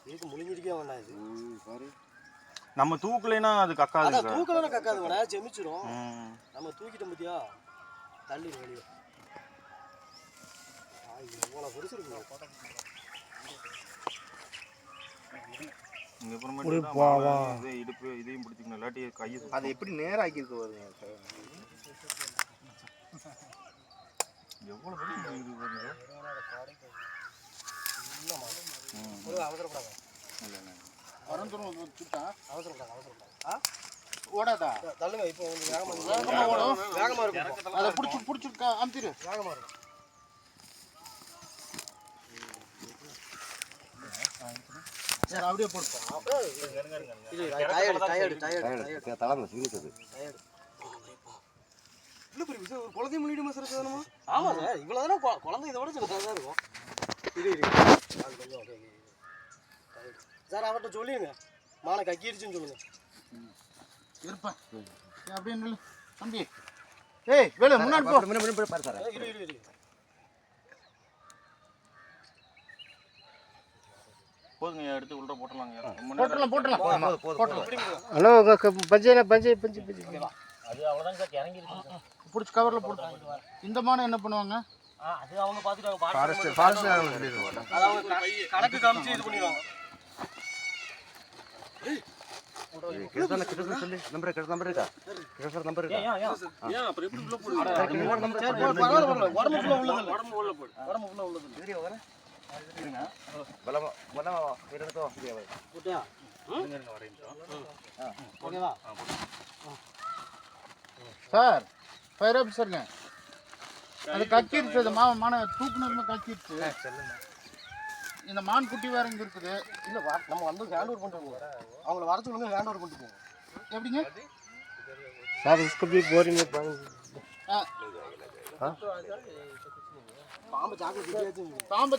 இதுக்கு முழுங்கிருக்கே வேண்டாம் இது பாரு. நம்ம தூக்கலைன்னா அது கக்காது. அதான் தூக்கலன்னா கக்காது வேணா செமிச்சிரும். நம்ம தூக்கிட்ட பத்தியா தள்ளி வெளியே. இவ்வளோ பெருசு இருக்கு. இங்க அப்புறமா இது இடுப்பு இதையும் பிடிச்சிக்கணும். இல்லாட்டி கையை அதை எப்படி நேரம் ஆக்கியிருக்கு பாருங்க. எவ்வளோ பெரிய இது பாருங்க. அவசரப்படாத. வரந்துரும் சுட்டா அவசரப்படாத. ஓடாதா? தள்ளுங்க. இப்போ வேகமாக இருக்கும். அதை பிடிச்சிருக்கா அமுத்திரு. வேகமாக இருக்கும். சார் அப்படியே போடுப்பா. குழந்தை முன்னிடுமா சார்? ஆமாம் சார், இவ்வளோ தானே குழந்தை இதை விட சின்னதாக தான் இருக்கும். சார் அவர்கிட்ட சொல்லிடுங்க, மானை கக்கிடுச்சுன்னு சொல்லுங்க. இருப்பேன் அப்படியே நில்லு தம்பி. ஏய் வேலை முன்னாடி போ. பாரு சார். இரு போதுங்க, எடுத்து உள்ள போட்டலாங்க. போட்டலாம். ஹலோ பஞ்சை அது அவ்வளோதாங்க சார், இறங்கிருக்கு. பிடிச்சி கவரில் போட்டு. இந்த மானை என்ன பண்ணுவாங்க? அது அவங்க பார்த்துட்டு கணக்கு காமிச்சு இது பண்ணிடுவாங்க. சார் ஃபயர் ஆஃபீஸருங்க, அது கக்கிருச்சு. அது மானை தூக்குனதுமே கக்கிருச்சு. இந்த மான் குட்டி வேற இங்கே இருக்குது. இல்லை நம்ம வந்து ஹேண்ட் ஓவர் பண்ணிட்டு போங்க. அவங்கள வர சொல்லுங்க, ஹேண்ட் ஓவர் பண்ணிட்டு போங்க. எப்படிங்க சார்? इसको भी बोरिंग में பாம்பு சாக்கு குட்டியாச்சு. பாம்பை